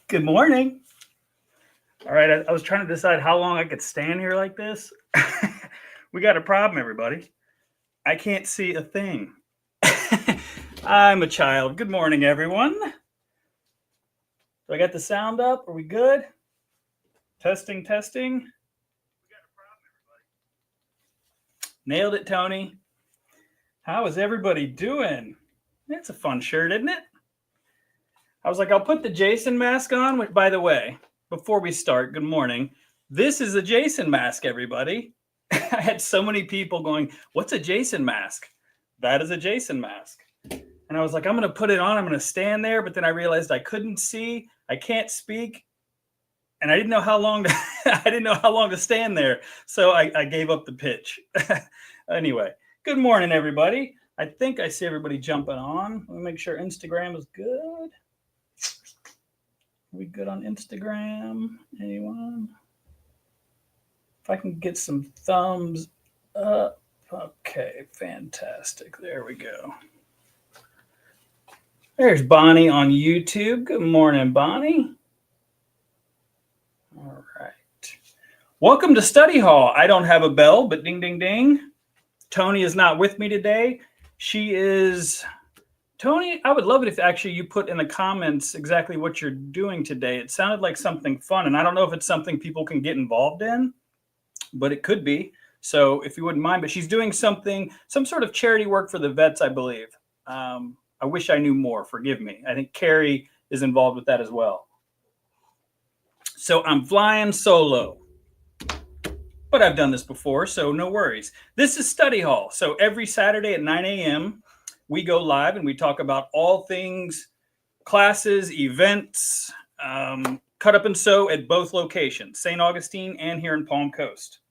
Good morning. All right, I was trying to decide how long I could stand here like this. We got a problem, everybody. I can't see a thing. I'm a child. Good morning, everyone. Do I got the sound up? Are we good? Testing, testing. We got a problem, everybody. Nailed it, Tony. How is everybody doing? It's a fun shirt, isn't it? I was like, I'll put the Jason mask on, which, by the way, before we start, good morning. This is a Jason mask, everybody. I had so many people going, what's a Jason mask? That is a Jason mask. And I was like, I'm going to put it on. I'm going to stand there. But then I realized I couldn't see. I can't speak. And I didn't know how long to, I didn't know how long to stand there. So I gave up the pitch. Anyway, good morning, everybody. I think I see everybody jumping on. Let me make sure Instagram is good. Are we good on Instagram? Anyone? If I can get some thumbs up. Okay, fantastic. There we go. There's Bonnie on YouTube. Good morning, Bonnie. All right. Welcome to Study Hall. I don't have a bell, but ding, ding, ding. Toni is not with me today. She is... Toni, I would love it if actually you put in the comments exactly what you're doing today. It sounded like something fun, and I don't know if it's something people can get involved in, but it could be. So if you wouldn't mind, but she's doing something, some sort of charity work for the vets, I believe. I wish I knew more. Forgive me. I think Carrie is involved with that as well. So I'm flying solo, but I've done this before, so no worries. This is Study Hall. So every Saturday at 9 a.m., we go live and we talk about all things classes, events, cut up and sew at both locations, St. Augustine and here in Palm Coast.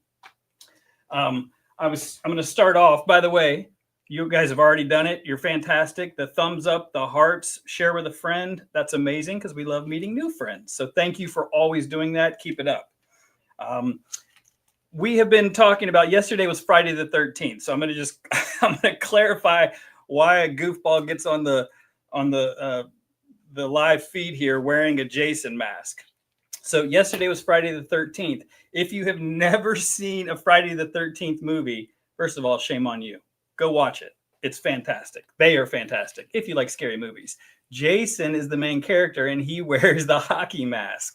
I'm going to start off. By the way, you guys have already done it. You're fantastic. The thumbs up, the hearts, share with a friend. That's amazing because we love meeting new friends. So thank you for always doing that. Keep it up. We have been talking about, yesterday was Friday the 13th. So I'm going to clarify why a goofball gets on the live feed here wearing a Jason mask. So yesterday was Friday the 13th. If you have never seen a Friday the 13th movie, first of all, shame on you. Go watch it. It's fantastic. They are fantastic. If you like scary movies, Jason is the main character and he wears the hockey mask.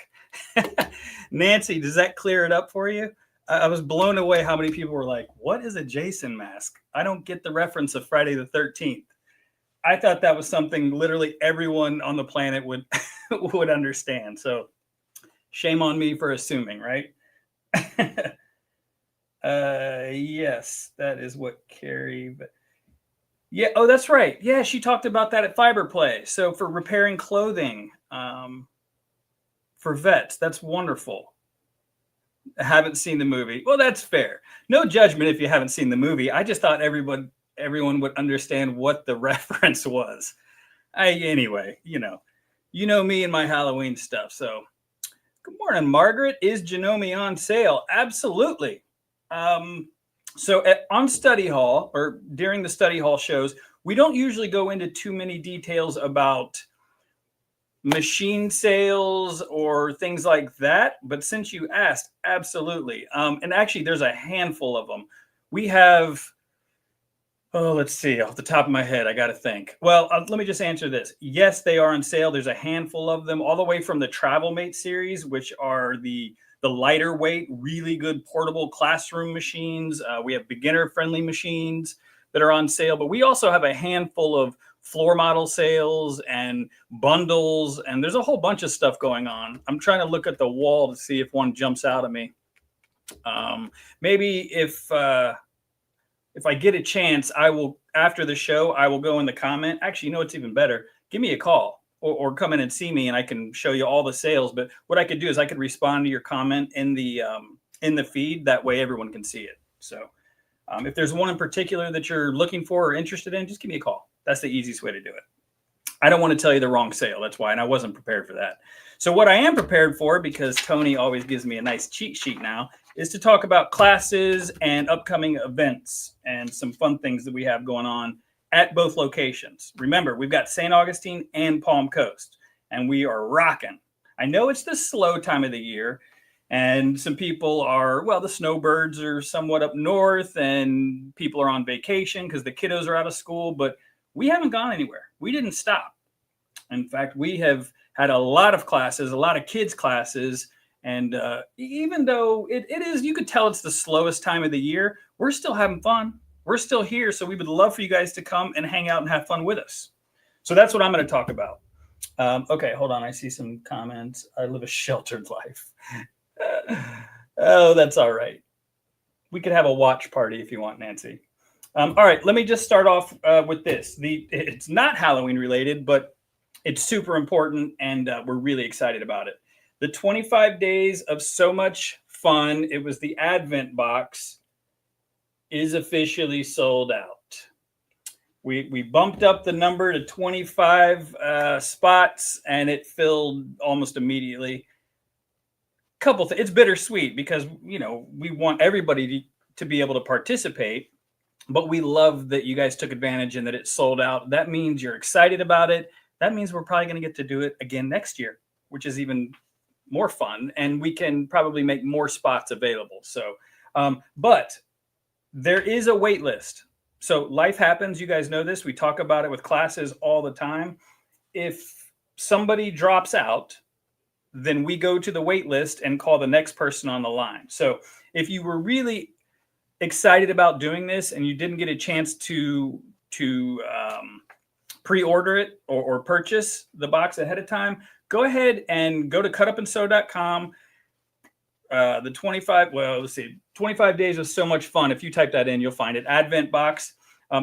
Nancy, does that clear it up for you? I was blown away how many people were like, what is a Jason mask? I don't get the reference of Friday the 13th. I thought that was something literally everyone on the planet would would understand. So shame on me for assuming, right? Yes, that is what Carrie... Yeah, oh, that's right. Yeah, she talked about that at Fiber Play. So for repairing clothing for vets, that's wonderful. I haven't seen the movie. Well, that's fair. No judgment if you haven't seen the movie. I just thought everyone would understand what the reference was. Anyway, you know me and my Halloween stuff. So good morning, Margaret. Is Janome on sale? Absolutely. So on Study Hall, or during the Study Hall shows, we don't usually go into too many details about machine sales or things like that. But since you asked, absolutely. And actually, there's a handful of them. We have, let's see, off the top of my head, I got to think. Well, let me just answer this. Yes, they are on sale. There's a handful of them, all the way from the Travel Mate series, which are the lighter weight, really good portable classroom machines. We have beginner-friendly machines that are on sale, but we also have a handful of floor model sales and bundles, and there's a whole bunch of stuff going on. I'm trying to look at the wall to see if one jumps out at me. Maybe if I get a chance, I will, after the show, I will go in the comment. Actually, you know what's even better? Give me a call. Or come in and see me and I can show you all the sales. But what I could do is I could respond to your comment in the feed. That way everyone can see it. So if there's one in particular that you're looking for or interested in, just give me a call. That's the easiest way to do it. I don't want to tell you the wrong sale. That's why. And I wasn't prepared for that. So what I am prepared for, because Toni always gives me a nice cheat sheet now, is to talk about classes and upcoming events and some fun things that we have going on at both locations. Remember, we've got St. Augustine and Palm Coast, and we are rocking. I know it's the slow time of the year, and some people are, well, the snowbirds are somewhat up north and people are on vacation because the kiddos are out of school, but we haven't gone anywhere. We didn't stop. In fact, we have had a lot of classes, a lot of kids' classes. And even though it is, you could tell it's the slowest time of the year, we're still having fun. We're still here. So we would love for you guys to come and hang out and have fun with us. So that's what I'm going to talk about. Okay, hold on. I see some comments. I live a sheltered life. Oh, that's all right. We could have a watch party if you want, Nancy. All right, let me just start off with this. It's not Halloween related, but it's super important, and we're really excited about it. The 25 days of so much fun, it was the Advent box, is officially sold out. We bumped up the number to 25 spots, and it filled almost immediately. Couple things. It's bittersweet because, you know, we want everybody to be able to participate, but we love that you guys took advantage and that it sold out. That means you're excited about it. That means we're probably going to get to do it again next year, which is even more fun, and we can probably make more spots available. So, but there is a wait list. So life happens. You guys know this. We talk about it with classes all the time. If somebody drops out, then we go to the wait list and call the next person on the line. So if you were really excited about doing this and you didn't get a chance to pre-order it or purchase the box ahead of time, go ahead and go to cutupandsew.com. The 25 days was so much fun. If you type that in, you'll find it. Advent box.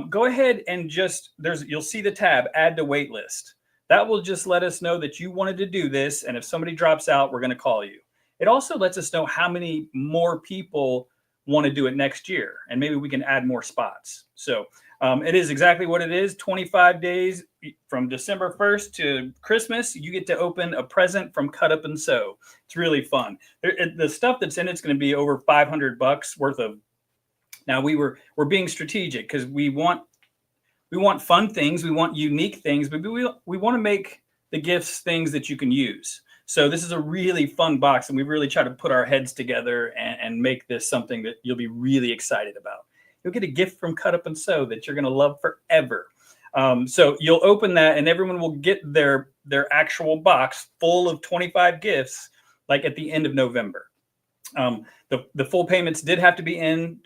Go ahead and you'll see the tab, add to wait list. That will just let us know that you wanted to do this. And if somebody drops out, we're going to call you. It also lets us know how many more people want to do it next year. And maybe we can add more spots. So it is exactly what it is. 25 days from December 1st to Christmas, you get to open a present from Cut Up and Sew. It's really fun. The stuff that's in it's going to be over $500 worth of. Now we're being strategic because we want fun things, we want unique things, but we want to make the gifts things that you can use. So this is a really fun box, and we really try to put our heads together and make this something that you'll be really excited about. You'll get a gift from Cut Up and Sew that you're going to love forever. So you'll open that, and everyone will get their actual box full of 25 gifts, like at the end of November. The full payments do have to be in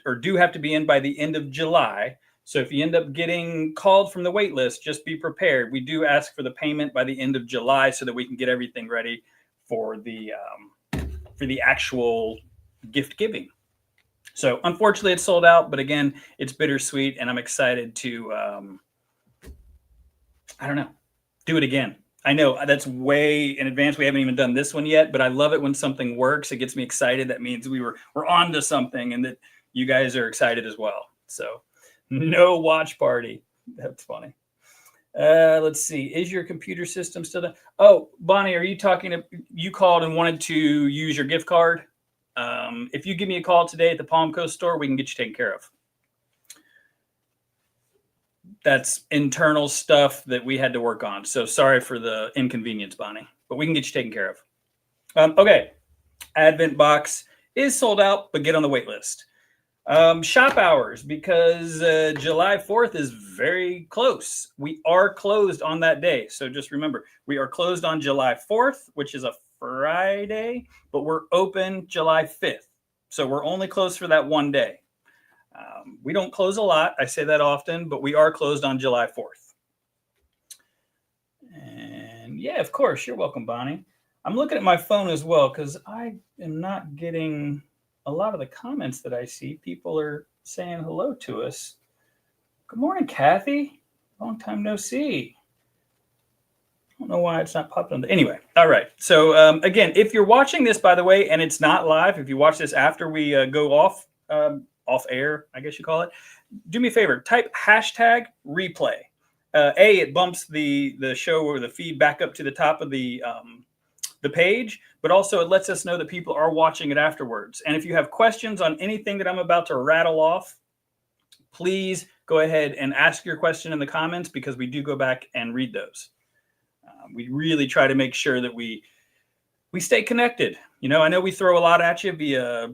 by the end of July. So if you end up getting called from the wait list, just be prepared. We do ask for the payment by the end of July so that we can get everything ready for the actual gift giving. So unfortunately, it's sold out. But again, it's bittersweet, and I'm excited to, do it again. I know that's way in advance. We haven't even done this one yet, but I love it when something works. It gets me excited. That means we're on to something, and that you guys are excited as well. So. No watch party. That's funny. Let's see. Is your computer system still there? Oh, Bonnie, are you you called and wanted to use your gift card? If you give me a call today at the Palm Coast store, we can get you taken care of. That's internal stuff that we had to work on. So sorry for the inconvenience, Bonnie, but we can get you taken care of. Okay. Advent box is sold out, but get on the wait list. Shop hours, because July 4th is very close. We are closed on that day. So just remember, we are closed on July 4th, which is a Friday, but we're open July 5th. So we're only closed for that one day. We don't close a lot. I say that often, but we are closed on July 4th. And yeah, of course, you're welcome, Bonnie. I'm looking at my phone as well because I am not getting a lot of the comments that I see. People are saying hello to us. Good morning, Kathy. Long time no see. I don't know why it's not popping. Anyway, all right. So again, if you're watching this, by the way, and it's not live, if you watch this after we go off air, I guess you call it, do me a favor, type hashtag replay. It bumps the show or the feed back up to the top of the page, but also it lets us know that people are watching it afterwards. And if you have questions on anything that I'm about to rattle off, please go ahead and ask your question in the comments, because we do go back and read those. We really try to make sure that we we stay connected. I know we throw a lot at you via,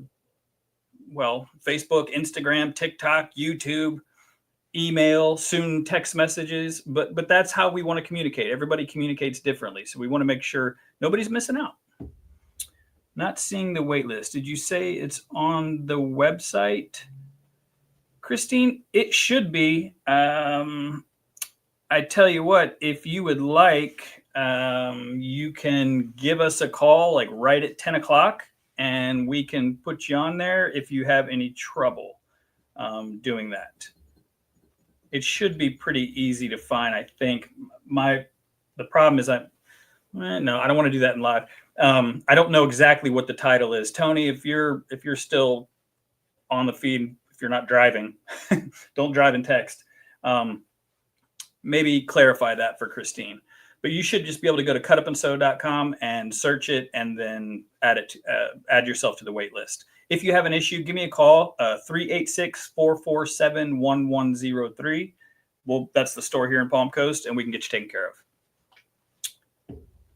well, Facebook, Instagram, TikTok, YouTube, email, soon text messages, but that's how we want to communicate. Everybody communicates differently. So we want to make sure nobody's missing out. Not seeing the wait list. Did you say it's on the website? Christine, it should be. I tell you what, if you would like, you can give us a call like right at 10 o'clock and we can put you on there if you have any trouble doing that. It should be pretty easy to find, I think. The problem is no, I don't want to do that in live. I don't know exactly what the title is. Tony, if you're still on the feed, if you're not driving, don't drive and text. Maybe clarify that for Christine. But you should just be able to go to cutupandsew.com and search it and then add yourself to the wait list. If you have an issue, give me a call, 386-447-1103. Well, that's the store here in Palm Coast, and we can get you taken care of.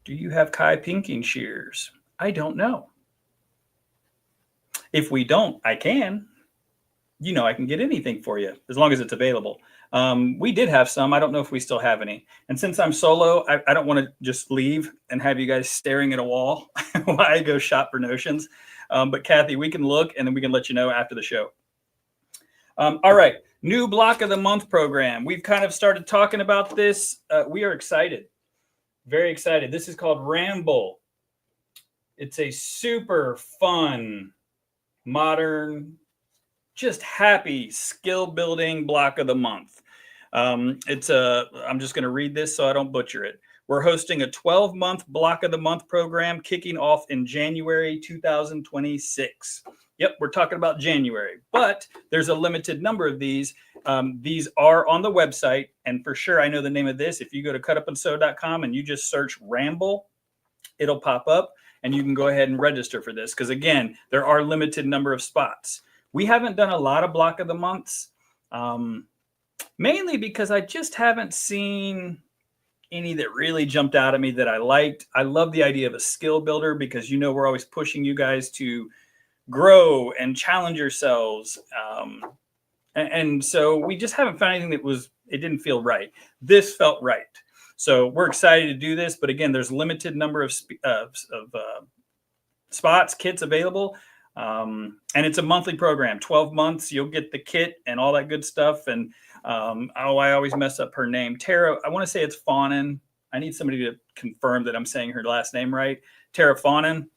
Do you have Kai pinking shears? I don't know. If we don't, I can. I can get anything for you as long as it's available. We did have some. I don't know if we still have any. And since I'm solo, I don't want to just leave and have you guys staring at a wall while I go shop for notions. But Kathy, we can look and then we can let you know after the show. All right. New block of the month program. We've kind of started talking about this. We are excited. Very excited. This is called Ramble. It's a super fun, modern, just happy skill building block of the month. I'm just going to read this so I don't butcher it. We're hosting a 12-month block of the month program kicking off in January 2026. Yep, we're talking about January, but there's a limited number of these. These are on the website, and for sure, I know the name of this. If you go to cutupandsew.com and you just search Ramble, it'll pop up, and you can go ahead and register for this. Because again, there are limited number of spots. We haven't done a lot of block of the months, mainly because I just haven't seen any that really jumped out at me that I liked. I love the idea of a skill builder because we're always pushing you guys to grow and challenge yourselves. And so we just haven't found anything it didn't feel right. This felt right. So we're excited to do this. But again, there's limited number of spots, kits available. And it's a monthly program, 12 months. You'll get the kit and all that good stuff. And I always mess up her name. Tara, I want to say it's Fawnin. I need somebody to confirm that I'm saying her last name right. Tara Fawnin.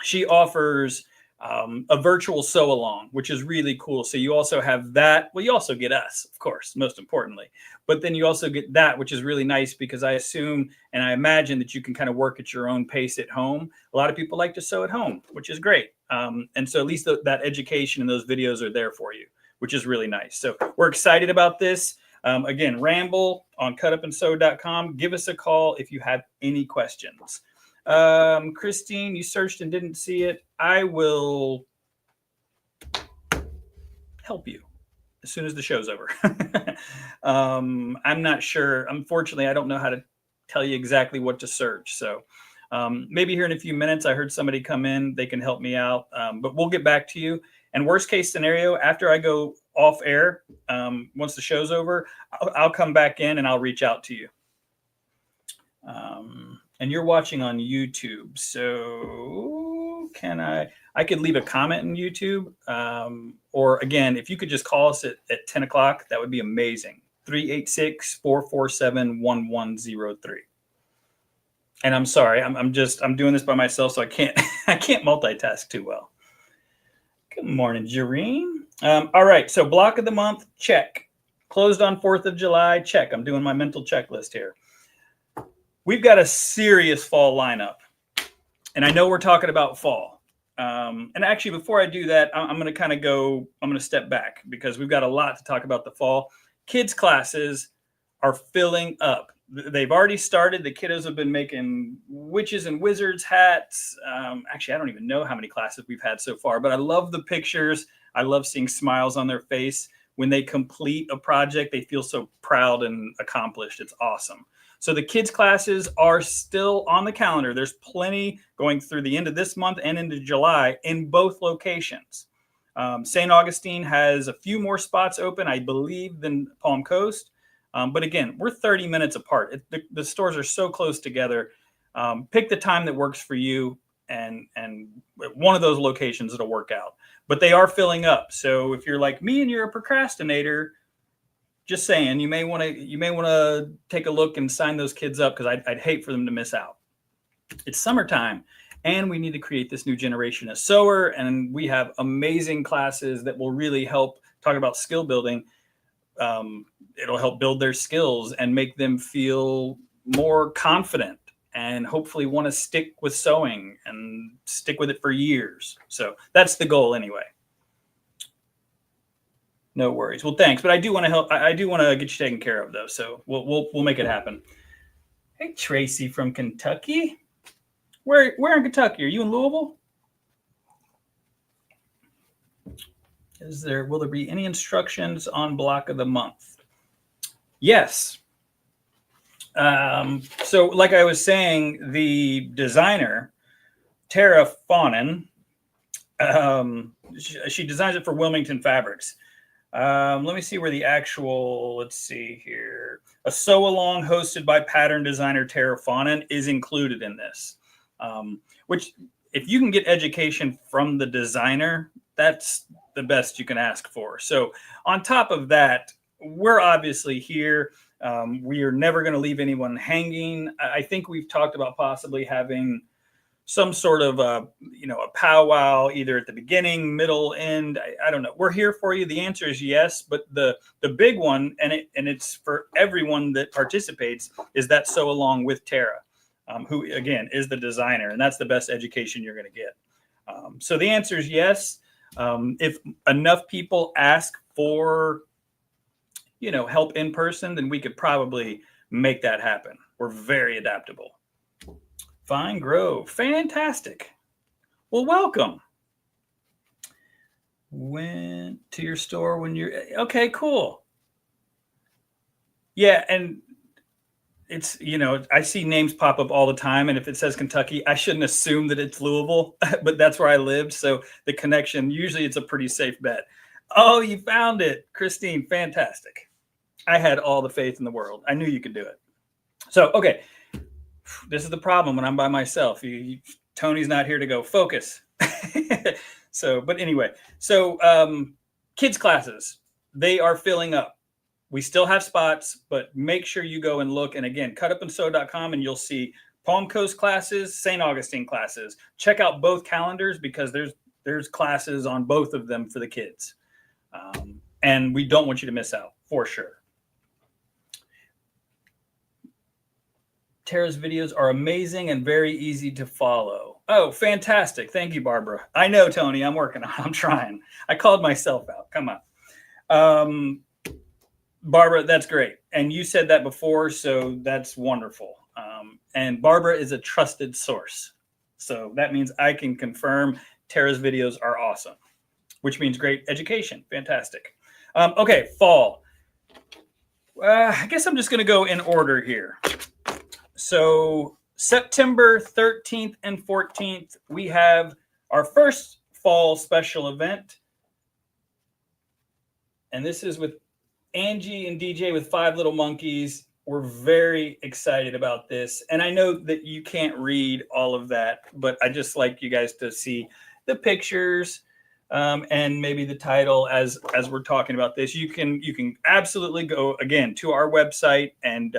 She offers a virtual sew along, which is really cool. So you also have that. Well, you also get us, of course, most importantly. But then you also get that, which is really nice because I assume and I imagine that you can kind of work at your own pace at home. A lot of people like to sew at home, which is great. And so at least that education and those videos are there for you, which is really nice. So we're excited about this. Again, Ramble on cutupandsew.com. Give us a call if you have any questions. Christine, you searched and didn't see it. I will help you as soon as the show's over. I'm not sure. Unfortunately, I don't know how to tell you exactly what to search. So maybe here in a few minutes, I heard somebody come in. They can help me out, but we'll get back to you. And worst case scenario, after I go off air, once the show's over, I'll come back in and I'll reach out to you. And you're watching on YouTube, so I could leave a comment in YouTube, or again, if you could just call us at 10 o'clock, that would be amazing. 386-447-1103. And I'm sorry, I'm doing this by myself, so I can't multitask too well. Good morning, Jareen. All right, so block of the month, check. Closed on 4th of July, check. I'm doing my mental checklist here. We've got a serious fall lineup, and I know we're talking about fall. And actually, before I do that, I'm going to step back because we've got a lot to talk about the fall. Kids classes are filling up. They've already started. The kiddos have been making witches and wizards hats. Actually, I don't even know how many classes we've had so far, but I love the pictures. I love seeing smiles on their face. When they complete a project, they feel so proud and accomplished. It's awesome. So the kids classes are still on the calendar. There's plenty going through the end of this month and into July in both locations. St. Augustine has a few more spots open, I believe, than Palm Coast. But again, we're 30 minutes apart. The stores are so close together. Pick the time that works for you, and one of those locations it'll work out. But they are filling up. So if you're like me and you're a procrastinator, just saying, you may want to take a look and sign those kids up, because I'd hate for them to miss out. It's summertime, and we need to create this new generation of sewer, and we have amazing classes that will really help talk about skill building. It'll help build their skills and make them feel more confident, and hopefully want to stick with sewing and stick with it for years. So that's the goal anyway. No worries. Well, thanks. But I do want to help. I do want to get you taken care of, though. So we'll make it happen. Hey, Tracy from Kentucky. Where in Kentucky? Are you in Louisville? Will there be any instructions on block of the month? Yes. So like I was saying, the designer, Tara Fawnin, she designs it for Wilmington Fabrics. Let me see where the actual, let's see here. A sew along hosted by pattern designer Tara Fawnin is included in this, which if you can get education from the designer, that's the best you can ask for. So on top of that, we're obviously here. We are never going to leave anyone hanging. I think we've talked about possibly having some sort of a powwow, either at the beginning, middle, end. I don't know. We're here for you. The answer is yes, but the big one, and it's for everyone that participates, is that sew along with Tara, who again is the designer, and that's the best education you're going to get. So the answer is yes. If enough people ask for help in person, then we could probably make that happen. We're very adaptable. Fine Grove. Fantastic. Well, welcome. Went to your store when you're okay, cool. Yeah, and it's, I see names pop up all the time, and if it says Kentucky, I shouldn't assume that it's Louisville, but that's where I lived. So the connection, usually it's a pretty safe bet. Oh, you found it, Christine. Fantastic. I had all the faith in the world. I knew you could do it. So, okay. This is the problem when I'm by myself. Tony's not here to go focus. But anyway, kids classes, they are filling up. We still have spots, but make sure you go and look. And again, cutupandsew.com, and you'll see Palm Coast classes, St. Augustine classes. Check out both calendars, because there's classes on both of them for the kids. And we don't want you to miss out, for sure. Tara's videos are amazing and very easy to follow. Oh, fantastic. Thank you, Barbara. I know, Tony. I'm working on it. I'm trying. I called myself out. Come on. Barbara, that's great. And you said that before, so that's wonderful. And Barbara is a trusted source. So that means I can confirm Tara's videos are awesome, which means great education. Fantastic. Okay, fall. I guess I'm just going to go in order here. So September 13th and 14th, we have our first fall special event. And this is with Angie and DJ with 5 Little Monkeys. We're very excited about this. And I know that you can't read all of that, but I just like you guys to see the pictures and maybe the title as we're talking about this. You can absolutely go, again, to our website and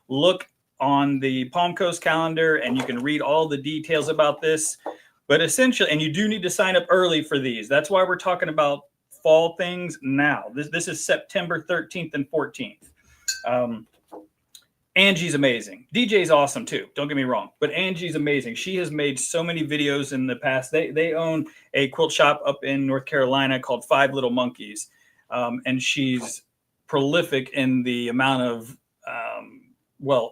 look on the Palm Coast calendar, and you can read all the details about this. But essentially, and you do need to sign up early for these. That's why we're talking about fall things now. This is September 13th and 14th. Angie's amazing. DJ's awesome too. Don't get me wrong, but Angie's amazing. She has made so many videos in the past. They own a quilt shop up in North Carolina called 5 Little Monkeys. And she's prolific in the amount of,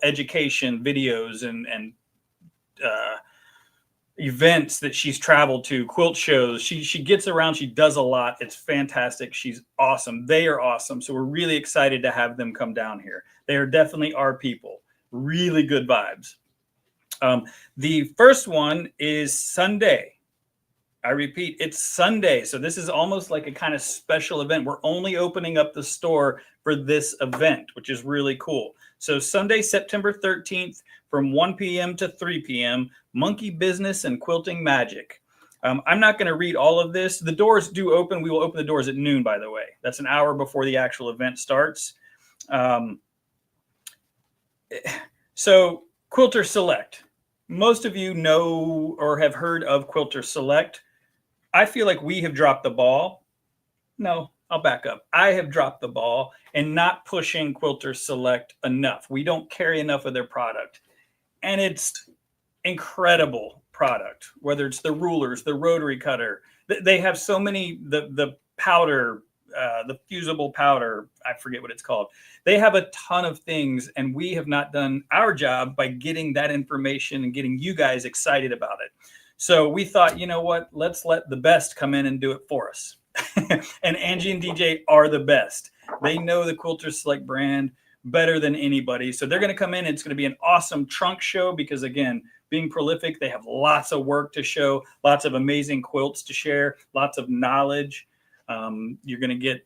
education videos and events that she's traveled to, quilt shows. She gets around. She does a lot. It's fantastic. She's awesome. They are awesome. So we're really excited to have them come down here. They are definitely our people. Really good vibes. The first one is Sunday. I repeat, it's Sunday. So this is almost like a kind of special event. We're only opening up the store for this event, which is really cool. So Sunday, September 13th from 1 p.m. to 3 p.m., Monkey Business and Quilting Magic. I'm not going to read all of this. The doors do open. We will open the doors at noon, by the way. That's an hour before the actual event starts. So Quilter Select. Most of you know or have heard of Quilter Select. I feel like we have dropped the ball. No, I'll back up. I have dropped the ball and not pushing Quilter Select enough. We don't carry enough of their product. And it's incredible product, whether it's the rulers, the rotary cutter. They have so many, the powder, the fusible powder, I forget what it's called. They have a ton of things, and we have not done our job by getting that information and getting you guys excited about it. So we thought, you know what, let's let the best come in and do it for us. And Angie and DJ are the best. They know the Quilter Select brand better than anybody. So they're going to come in. It's going to be an awesome trunk show because, again, being prolific, they have lots of work to show, lots of amazing quilts to share, lots of knowledge. You're going to get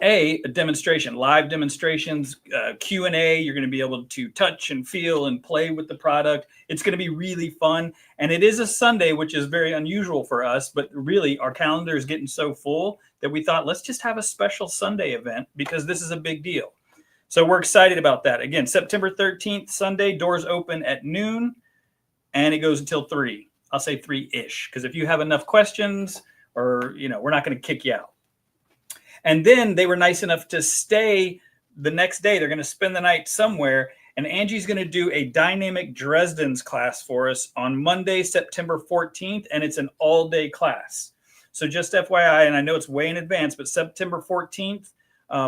a demonstration, live demonstrations, Q&A. You're going to be able to touch and feel and play with the product. It's going to be really fun. And it is a Sunday, which is very unusual for us. But really, our calendar is getting so full that we thought, let's just have a special Sunday event because this is a big deal. So we're excited about that. Again, September 13th, Sunday, doors open at noon, and it goes until 3. I'll say 3-ish, because if you have enough questions or, we're not going to kick you out. And then they were nice enough to stay the next day. They're going to spend the night somewhere. And Angie's going to do a dynamic Dresden's class for us on Monday, September 14th. And it's an all-day class. So just FYI, and I know it's way in advance, but September 14th,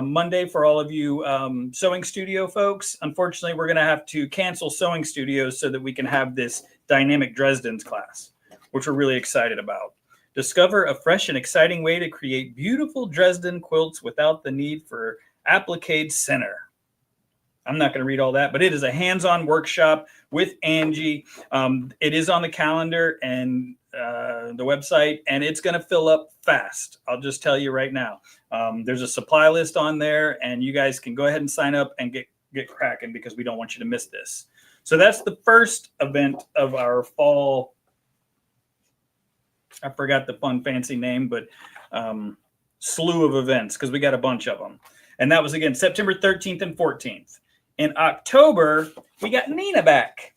Monday for all of you sewing studio folks. Unfortunately, we're going to have to cancel sewing studios so that we can have this dynamic Dresden's class, which we're really excited about. Discover a fresh and exciting way to create beautiful Dresden quilts without the need for applique center. I'm not going to read all that, but it is a hands-on workshop with Angie. It is on the calendar and the website, and it's going to fill up fast. I'll just tell you right now. There's a supply list on there, and you guys can go ahead and sign up and get cracking because we don't want you to miss this. So that's the first event of our fall. I forgot the fun, fancy name, but slew of events because we got a bunch of them. And that was, again, September 13th and 14th. In October, we got Nina back.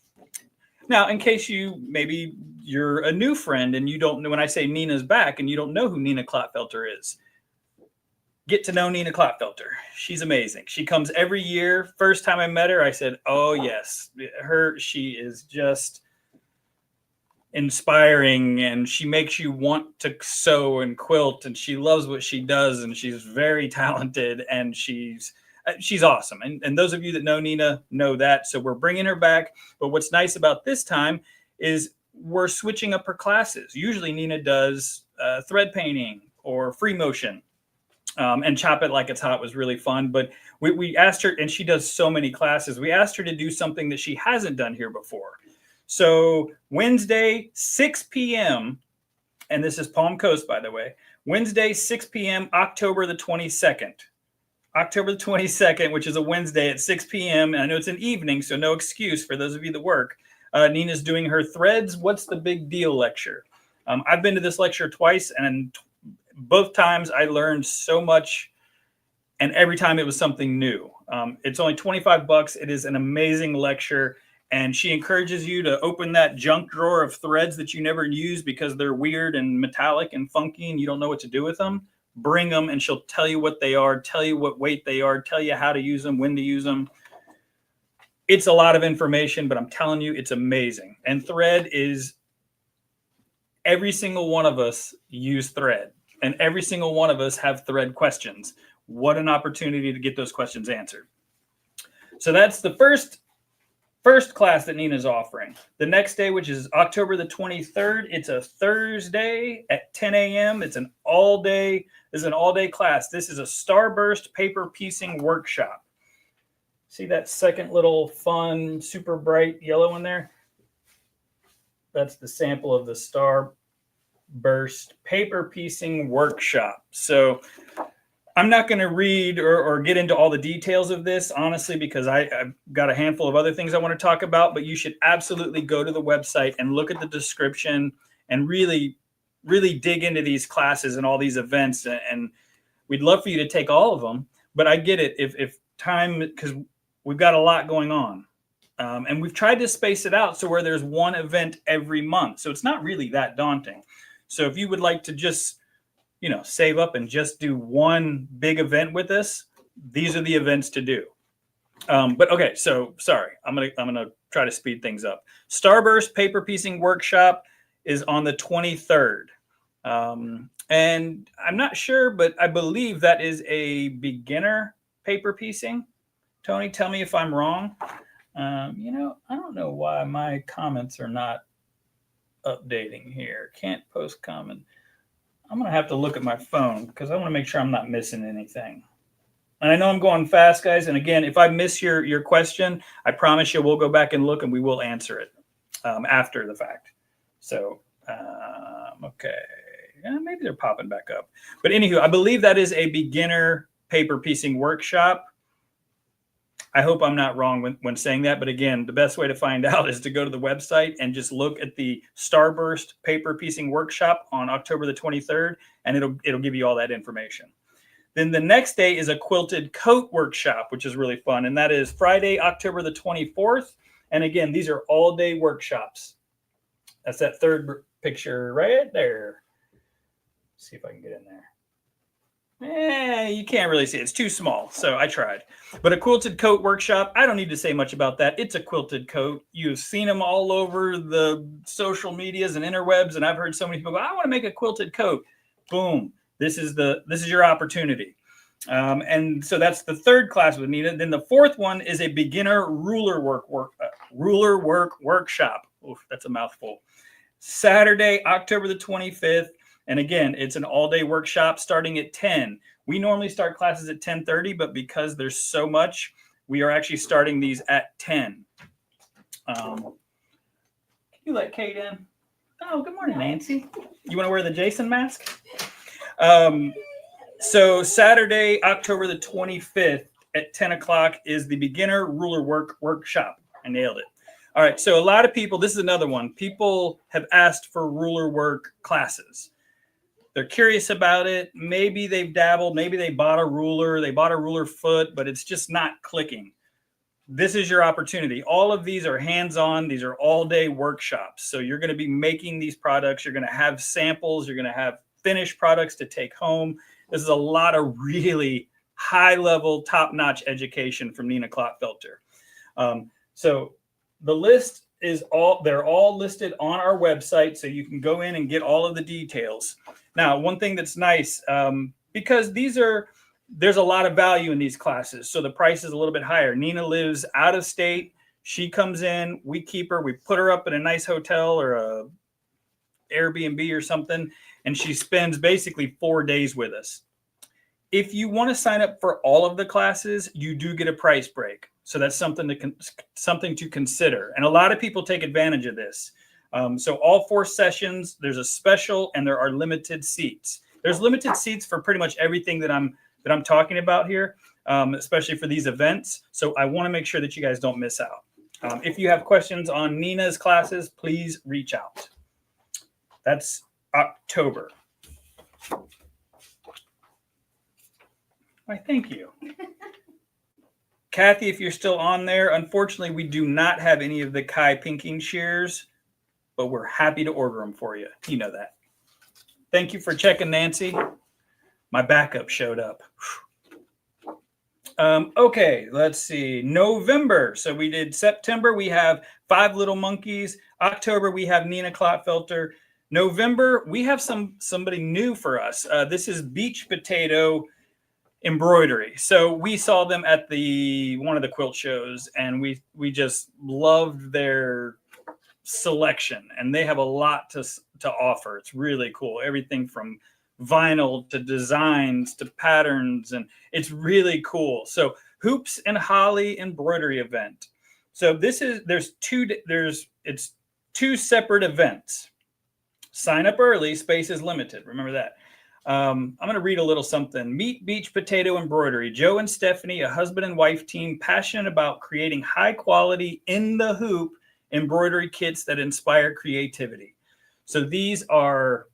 Now, in case maybe you're a new friend and you don't know, when I say Nina's back and you don't know who Nina Klotfelter is, get to know Nina Klotfelter. She's amazing. She comes every year. First time I met her, I said, oh, yes, she is just inspiring, and she makes you want to sew and quilt, and she loves what she does, and she's very talented, and she's awesome. And those of you that know Nina know that. So we're bringing her back. But what's nice about this time is we're switching up her classes. Usually Nina does thread painting or free motion, and Chop It Like It's Hot was really fun. But we asked her, and she does so many classes. We asked her to do something that she hasn't done here before. So Wednesday, 6 p.m., and this is Palm Coast, by the way, Wednesday, 6 p.m., October the 22nd. October the 22nd, which is a Wednesday at 6 p.m., and I know it's an evening, so no excuse for those of you that work. Nina's doing her Threads, What's the Big Deal lecture. I've been to this lecture twice, and both times I learned so much, and every time it was something new. It's only $25. It is an amazing lecture. And she encourages you to open that junk drawer of threads that you never use because they're weird and metallic and funky and you don't know what to do with them. Bring them, and she'll tell you what they are, tell you what weight they are, tell you how to use them, when to use them. It's a lot of information, but I'm telling you, it's amazing. And thread is, every single one of us use thread, and every single one of us have thread questions. What an opportunity to get those questions answered. So that's the first class that Nina's offering. The next day, which is October the 23rd, it's a Thursday at 10 a.m. It's an all-day class. This is a Starburst paper piecing workshop. See that second little fun, super bright yellow in there? That's the sample of the Starburst paper piecing workshop. So I'm not going to read or get into all the details of this, honestly, because I've got a handful of other things I want to talk about, but you should absolutely go to the website and look at the description and really, really dig into these classes and all these events. And we'd love for you to take all of them, but I get it if time, because we've got a lot going on. And we've tried to space it out so where there's one event every month. So it's not really that daunting. So if you would like to just save up and just do one big event with us, these are the events to do. But okay, so sorry, I'm gonna try to speed things up. Starburst paper piecing workshop is on the 23rd, and I'm not sure, but I believe that is a beginner paper piecing. Tony, tell me if I'm wrong. I don't know why my comments are not updating here. Can't post comment. I'm going to have to look at my phone because I want to make sure I'm not missing anything. And I know I'm going fast, guys. And again, if I miss your question, I promise you we'll go back and look and we will answer it after the fact. So, okay. Yeah, maybe they're popping back up. But anywho, I believe that is a beginner paper piecing workshop. I hope I'm not wrong when saying that. But again, the best way to find out is to go to the website and just look at the Starburst paper piecing workshop on October the 23rd, and it'll give you all that information. Then the next day is a quilted coat workshop, which is really fun. And that is Friday, October the 24th. And again, these are all day workshops. That's that third picture right there. Let's see if I can get in there. You can't really see it. It's too small, so I tried. But a quilted coat workshop, I don't need to say much about that. It's a quilted coat. You've seen them all over the social medias and interwebs, and I've heard so many people go, I want to make a quilted coat. Boom. This is your opportunity. And so that's the third class with Nina. Then the fourth one is a beginner ruler work workshop. Oof, that's a mouthful. Saturday, October the 25th. And again, it's an all-day workshop starting at 10. We normally start classes at 10:30, but because there's so much, we are actually starting these at 10. Can you let Kate in? Oh, good morning, Nancy. You want to wear the Jason mask? So Saturday, October the 25th at 10 o'clock is the beginner ruler workshop. I nailed it. All right, so a lot of people, this is another one. People have asked for ruler work classes. They're curious about it. Maybe they've dabbled. Maybe they bought a ruler. They bought a ruler foot, but it's just not clicking. This is your opportunity. All of these are hands-on. These are all-day workshops. So you're going to be making these products. You're going to have samples. You're going to have finished products to take home. This is a lot of really high-level, top-notch education from Nina Klottfelter. So the list is they're all listed on our website, so you can go in and get all of the details. Now, one thing that's nice, because there's a lot of value in these classes, so the price is a little bit higher. Nina lives out of state. She comes in, we keep her, we put her up in a nice hotel or a Airbnb or something, and she spends basically 4 days with us. If you want to sign up for all of the classes, you do get a price break. So that's something to consider. And a lot of people take advantage of this. So all 4 sessions, there's a special, and there are limited seats. There's limited seats for pretty much everything that I'm talking about here, especially for these events. So I want to make sure that you guys don't miss out. If you have questions on Nina's classes, please reach out. That's October. Why, thank you. Kathy, if you're still on there, unfortunately, we do not have any of the Kai pinking shears, but we're happy to order them for you. You know that. Thank you for checking, Nancy. My backup showed up. Okay, let's see. November. So we did September. We have 5 Little Monkeys. October, we have Nina Klottfelter. November, we have somebody new for us. This is Beach Potato Embroidery. So we saw them at one of the quilt shows, and we just loved their selection, and they have a lot to offer. It's really cool. Everything from vinyl to designs to patterns, and it's really cool. So Hoops and Holly embroidery event. So it's two separate events. Sign up early, space is limited. Remember that. I'm going to read a little something. Meet Beach Potato Embroidery. Joe and Stephanie, a husband and wife team passionate about creating high quality in the hoop embroidery kits that inspire creativity. So these are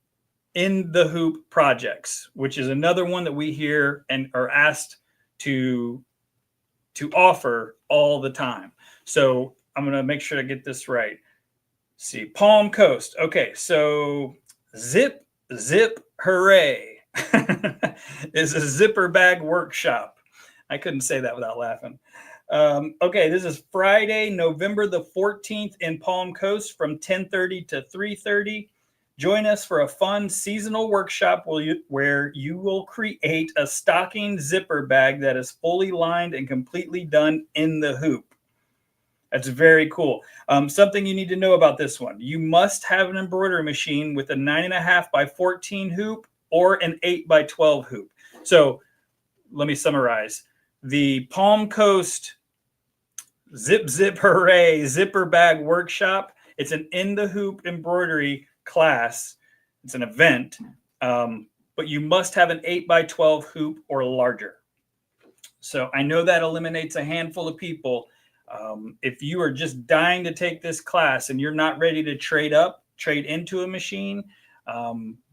in the hoop projects, which is another one that we hear and are asked to offer all the time. So I'm going to make sure to get this right. Let's see, Palm Coast. Okay, so Zip Hooray is a zipper bag workshop. I couldn't say that without laughing. Okay, this is Friday, November the 14th in Palm Coast from 10:30 to 3:30. Join us for a fun seasonal workshop where you will create a stocking zipper bag that is fully lined and completely done in the hoop. That's very cool. Something you need to know about this one. You must have an embroidery machine with a 9.5 by 14 hoop or an 8 by 12 hoop. So let me summarize. The Palm Coast Zip Hooray Zipper Bag Workshop. It's an in the hoop embroidery class. It's an event, but you must have an 8 by 12 hoop or larger. So I know that eliminates a handful of people. If you are just dying to take this class and you're not ready to trade into a machine,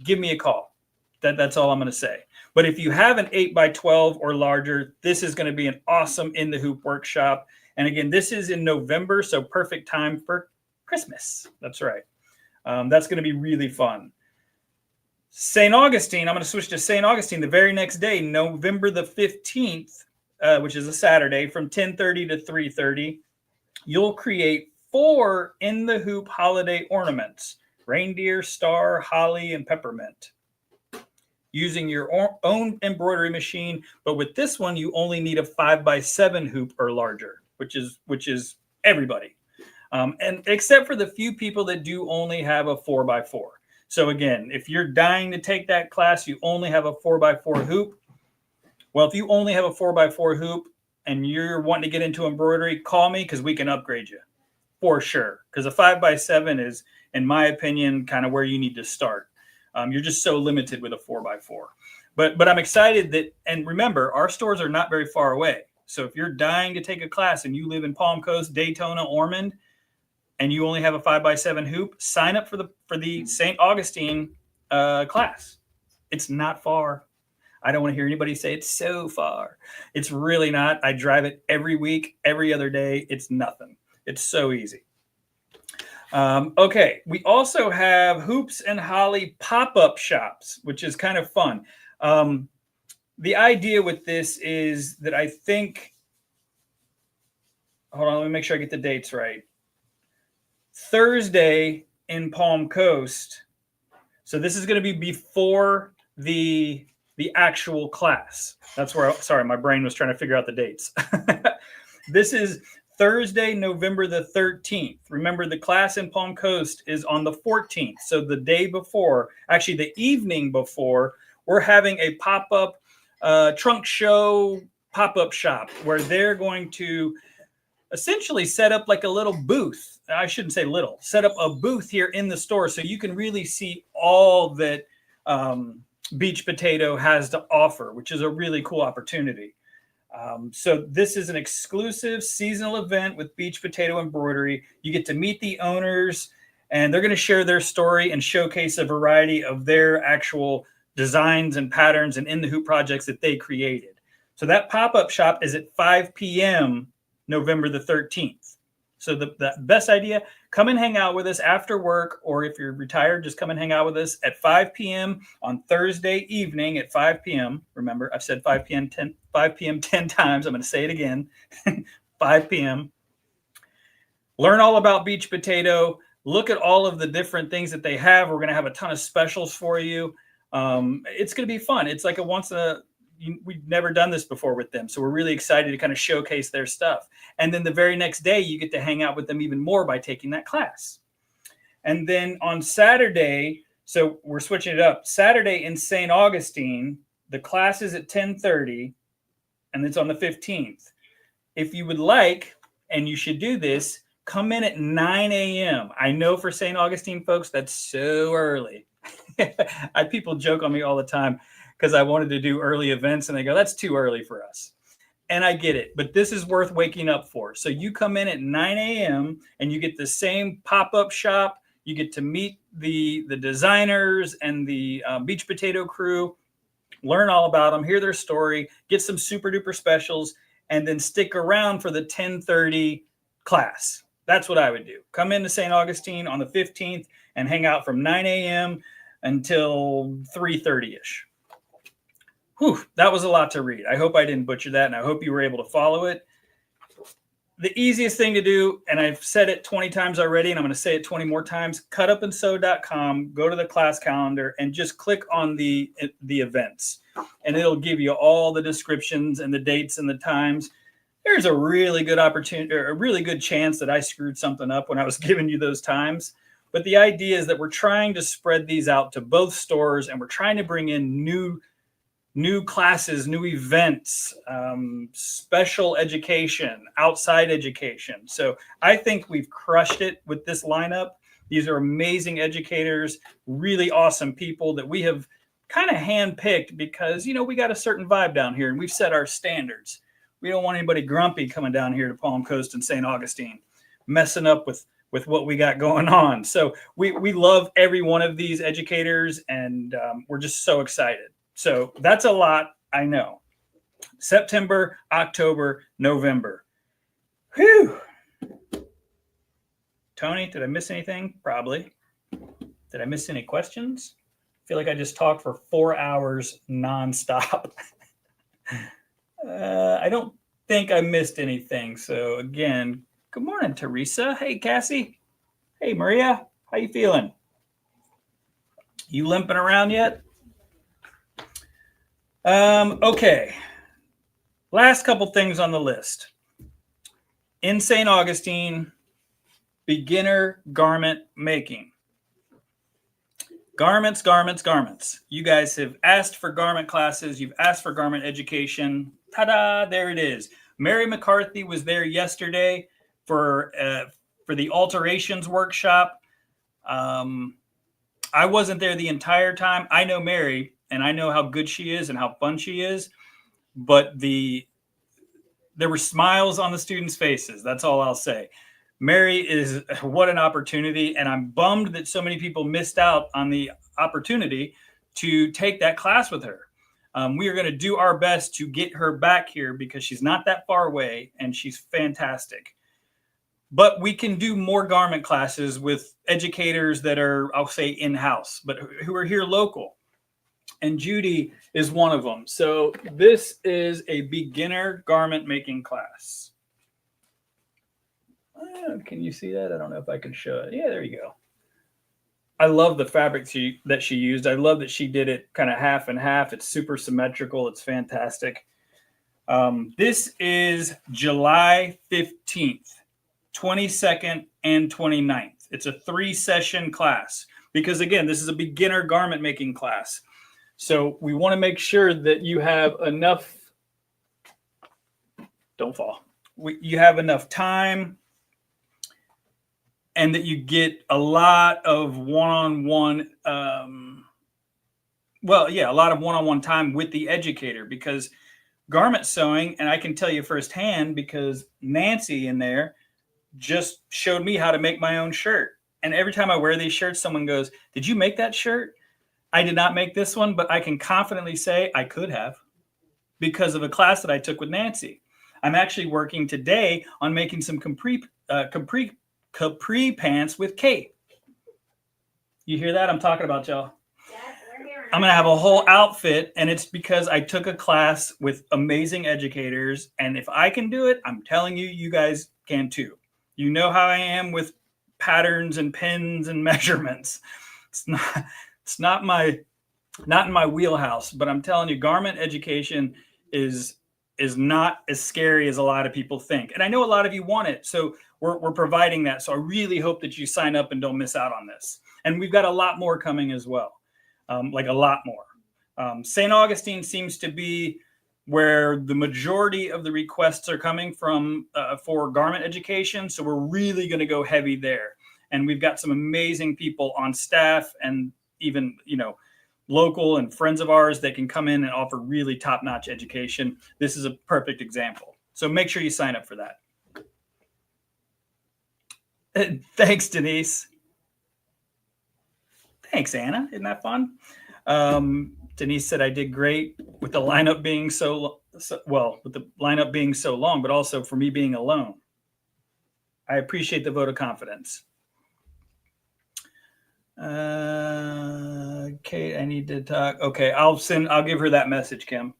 give me a call. That's all I'm going to say. But if you have an 8 by 12 or larger, this is going to be an awesome in the hoop workshop. And again, this is in November, so perfect time for Christmas. That's right. That's going to be really fun. St. Augustine, I'm going to switch to St. Augustine the very next day, November the 15th, which is a Saturday, from 10:30 to 3:30. You'll create 4 in the hoop holiday ornaments: reindeer, star, holly, and peppermint, using your own embroidery machine. But with this one, you only need a 5 by 7 hoop or larger, which is everybody. And except for the few people that do only have a 4 by 4. So again, if you're dying to take that class, you only have a 4 by 4 hoop. Well, if you only have a 4 by 4 hoop and you're wanting to get into embroidery, call me because we can upgrade you for sure. Because a 5 by 7 is, in my opinion, kind of where you need to start. You're just so limited with a 4 by 4. But I'm excited that, and remember, our stores are not very far away. So if you're dying to take a class and you live in Palm Coast, Daytona, Ormond, and you only have a 5 by 7 hoop, sign up for the St. Augustine class. It's not far. I don't want to hear anybody say it's so far. It's really not. I drive it every week, every other day. It's nothing. It's so easy. Okay, we also have Hoops and Holly pop-up shops, which is kind of fun. The idea with this is that I think, hold on, let me make sure I get the dates right. Thursday in Palm Coast. So this is going to be before the actual class. That's where, sorry, my brain was trying to figure out the dates. This is Thursday, November the 13th. Remember, the class in Palm Coast is on the 14th. So the day before, actually the evening before, we're having a pop-up trunk show pop-up shop where they're going to essentially set up like a little booth. I shouldn't say little, set up a booth here in the store so you can really see all that Beach Potato has to offer, which is a really cool opportunity. So this is an exclusive seasonal event with Beach Potato Embroidery. You get to meet the owners, and they're going to share their story and showcase a variety of their actual designs and patterns and in the hoop projects that they created. So that pop-up shop is at 5 p.m. November the 13th. So the best idea, come and hang out with us after work, or if you're retired, just come and hang out with us at 5 p.m. on Thursday evening at 5 p.m. Remember, I've said 5 p.m. 10 times. I'm going to say it again. 5 p.m. Learn all about Beach Potato. Look at all of the different things that they have. We're going to have a ton of specials for you. It's going to be fun. It's like we've never done this before with them. So we're really excited to kind of showcase their stuff. And then the very next day, you get to hang out with them even more by taking that class. And then on Saturday, So we're switching it up. Saturday in St. Augustine, the class is at 10:30, and it's on the 15th. If you would like, and you should do this, come in at 9 a.m. I know for St. Augustine folks, that's so early. People joke on me all the time because I wanted to do early events, and they go, that's too early for us. And I get it, but this is worth waking up for. So you come in at 9 a.m. and you get the same pop-up shop. You get to meet the designers and the Beach Potato crew, learn all about them, hear their story, get some super duper specials, and then stick around for the 10:30 class. That's what I would do. Come into St. Augustine on the 15th and hang out from 9 a.m. until 3:30-ish. Whew, that was a lot to read. I hope I didn't butcher that, and I hope you were able to follow it. The easiest thing to do, and I've said it 20 times already, and I'm going to say it 20 more times, cutupandsew.com, go to the class calendar, and just click on the events. And it'll give you all the descriptions and the dates and the times. There's a really good opportunity, or a really good chance that I screwed something up when I was giving you those times. But the idea is that we're trying to spread these out to both stores, and we're trying to bring in new classes, new events, special education, outside education. So I think we've crushed it with this lineup. These are amazing educators, really awesome people that we have kind of handpicked because, you know, we got a certain vibe down here and we've set our standards. We don't want anybody grumpy coming down here to Palm Coast and St. Augustine, messing up with what we got going on. So we love every one of these educators, and we're just so excited. So that's a lot, I know. September, October, November. Whew. Tony, did I miss anything? Probably. Did I miss any questions? I feel like I just talked for 4 hours nonstop. I don't think I missed anything. So again, good morning, Teresa. Hey, Cassie. Hey, Maria. How you feeling? You limping around yet? Okay. Last couple things on the list. In St. Augustine, beginner garment making. Garments, garments, garments. You guys have asked for garment classes. You've asked for garment education. Ta-da, there it is. Mary McCarthy was there yesterday for the alterations workshop. I wasn't there the entire time. I know Mary, and I know how good she is and how fun she is, but there were smiles on the students' faces. That's all I'll say. Mary is, what an opportunity, and I'm bummed that so many people missed out on the opportunity to take that class with her. We are going to do our best to get her back here because she's not that far away, and she's fantastic. But we can do more garment classes with educators that are, I'll say, in-house, but who are here local. And Judy is one of them. So this is a beginner garment making class. Can you see that? I don't know if I can show it. Yeah, there you go. I love the fabric that she used. I love that she did it kind of half and half. It's super symmetrical. It's fantastic. This is July 15th, 22nd, and 29th. It's a 3-session class because, again, this is a beginner garment making class. So we want to make sure that you have enough, don't fall, you have enough time and that you get a lot of one-on-one, a lot of one-on-one time with the educator, because garment sewing, and I can tell you firsthand because Nancy in there just showed me how to make my own shirt. And every time I wear these shirts, someone goes, "Did you make that shirt?" I did not make this one, but I can confidently say I could have because of a class that I took with Nancy. I'm actually working today on making some capri pants with Kate. You hear that? I'm talking about y'all. I'm going to have a whole outfit, and it's because I took a class with amazing educators, and if I can do it, I'm telling you, you guys can too. You know how I am with patterns and pins and measurements. It's not in my wheelhouse, but I'm telling you, garment education is not as scary as a lot of people think. And I know a lot of you want it, so we're providing that. So I really hope that you sign up and don't miss out on this. And we've got a lot more coming as well, like a lot more. St. Augustine seems to be where the majority of the requests are coming from for garment education. So we're really going to go heavy there. And we've got some amazing people on staff and even, local and friends of ours that can come in and offer really top-notch education. This is a perfect example. So make sure you sign up for that. Thanks, Denise. Thanks, Anna. Isn't that fun? Denise said I did great with the lineup being with the lineup being so long, but also for me being alone. I appreciate the vote of confidence. Kate, I need to talk. Okay, I'll give her that message, Kim.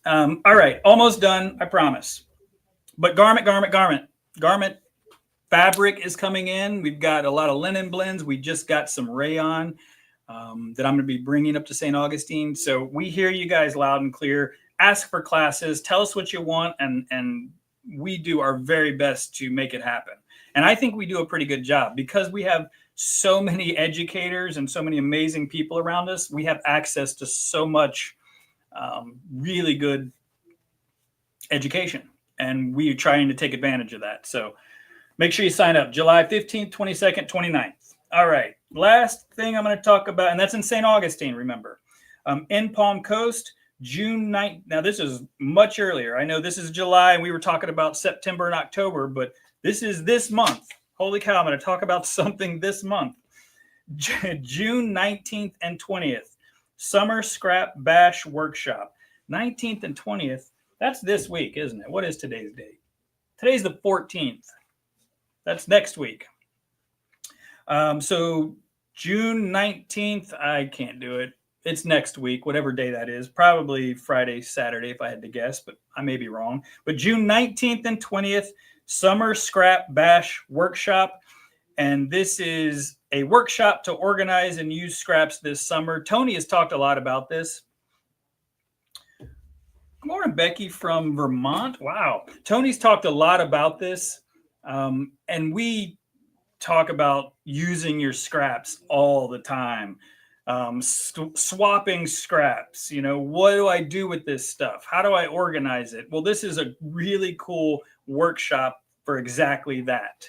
All right, almost done, I promise. But garment fabric is coming in. We've got a lot of linen blends. We just got some rayon that I'm going to be bringing up to St. Augustine. So we hear you guys loud and clear. Ask for classes. Tell us what you want, and we do our very best to make it happen. And I think we do a pretty good job because we have so many educators and so many amazing people around us. We have access to so much really good education, and we're trying to take advantage of that. So make sure you sign up July 15th, 22nd, 29th. All right. Last thing I'm going to talk about, and that's in St. Augustine, remember. In Palm Coast, June 9th. Now, this is much earlier. I know this is July, and we were talking about September and October, but this is this month. Holy cow, I'm going to talk about something this month. June 19th and 20th, Summer Scrap Bash Workshop. 19th and 20th, that's this week, isn't it? What is today's date? Today's the 14th. That's next week. So June 19th, I can't do it. It's next week, whatever day that is. Probably Friday, Saturday, if I had to guess, but I may be wrong. But June 19th and 20th, Summer Scrap Bash Workshop. And this is a workshop to organize and use scraps this summer. Toni has talked a lot about this. Good morning, Becky from Vermont. Wow. Toni's talked a lot about this. And we talk about using your scraps all the time. Swapping scraps. What do I do with this stuff? How do I organize it? Well, this is a really cool workshop for exactly that.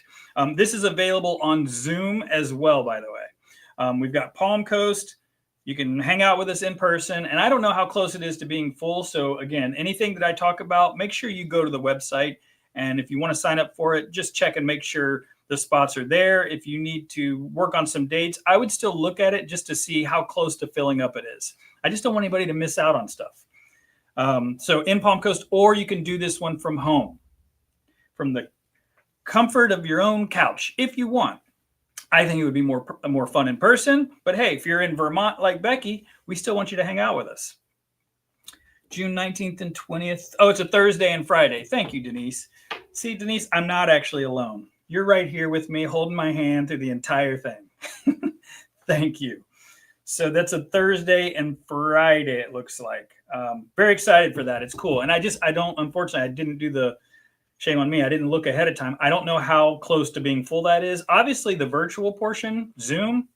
This is available on Zoom as well, by the way. We've got Palm Coast. You can hang out with us in person. And I don't know how close it is to being full. So again, anything that I talk about, make sure you go to the website. And if you want to sign up for it, just check and make sure the spots are there. If you need to work on some dates, I would still look at it just to see how close to filling up it is. I just don't want anybody to miss out on stuff. So in Palm Coast, or you can do this one from home, from the comfort of your own couch, if you want. I think it would be more fun in person. But hey, if you're in Vermont like Becky, we still want you to hang out with us. June 19th and 20th. Oh, it's a Thursday and Friday. Thank you, Denise. See, Denise, I'm not actually alone. You're right here with me, holding my hand through the entire thing. Thank you. So that's a Thursday and Friday, it looks like. Very excited for that. It's cool. And unfortunately, I didn't do the, shame on me, I didn't look ahead of time. I don't know how close to being full that is. Obviously, the virtual portion, Zoom,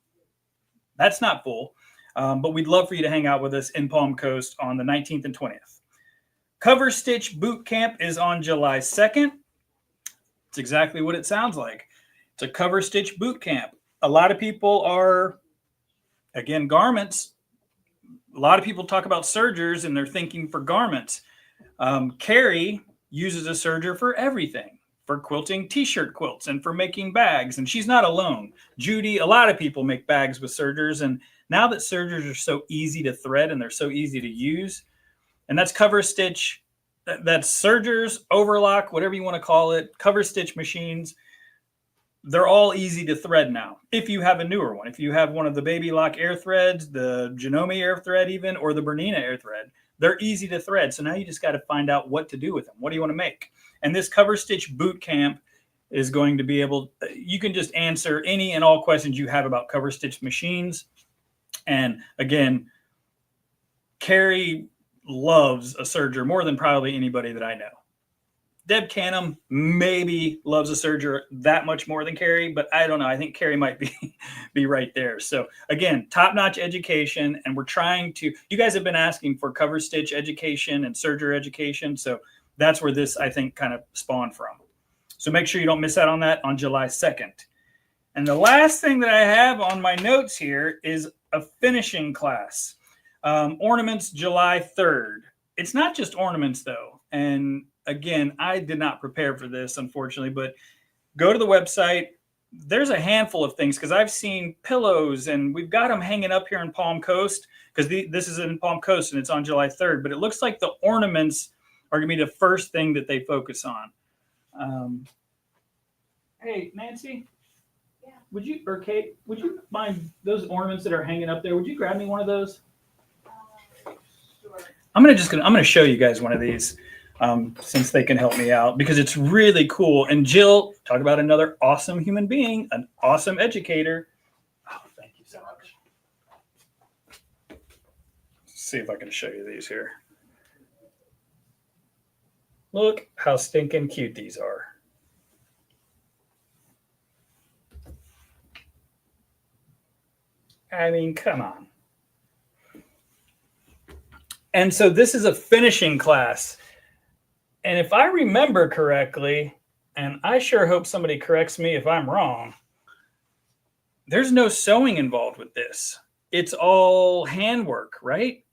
that's not full. But we'd love for you to hang out with us in Palm Coast on the 19th and 20th. Cover Stitch Boot Camp is on July 2nd. It's exactly what it sounds like. It's a cover stitch boot camp. A lot of people are, again, garments. A lot of people talk about sergers and they're thinking for garments. Carrie uses a serger for everything, for quilting t-shirt quilts and for making bags. And she's not alone. Judy, a lot of people make bags with sergers. And now that sergers are so easy to thread and they're so easy to use, and that's cover stitch, that's sergers, overlock, whatever you want to call it, cover stitch machines. They're all easy to thread now. If you have a newer one, if you have one of the Baby Lock air threads, the Janome air thread even, or the Bernina air thread, they're easy to thread. So now you just got to find out what to do with them. What do you want to make? And this cover stitch boot camp is going to be you can just answer any and all questions you have about cover stitch machines. And again, Carrie loves a serger more than probably anybody that I know. Deb Canham maybe loves a serger that much more than Carrie, but I don't know. I think Carrie might be right there. So again, top-notch education, and we're trying to. You guys have been asking for cover stitch education and serger education, so that's where this, I think, kind of spawned from. So make sure you don't miss out on that on July 2nd. And the last thing that I have on my notes here is a finishing class. Ornaments July 3rd. It's not just ornaments though. And again, I did not prepare for this, unfortunately, but go to the website. There's a handful of things because I've seen pillows and we've got them hanging up here in Palm Coast because this is in Palm Coast and it's on July 3rd. But it looks like the ornaments are going to be the first thing that they focus on. Hey, Nancy? Yeah. Would you, or Kate, would you mind those ornaments that are hanging up there? Would you grab me one of those? Sure. I'm gonna show you guys one of these since they can help me out because it's really cool. And Jill, talk about another awesome human being, an awesome educator. Oh, thank you so much. Let's see if I can show you these here. Look how stinking cute these are. I mean, come on. And so this is a finishing class. And if I remember correctly, and I sure hope somebody corrects me if I'm wrong, there's no sewing involved with this. It's all handwork, right?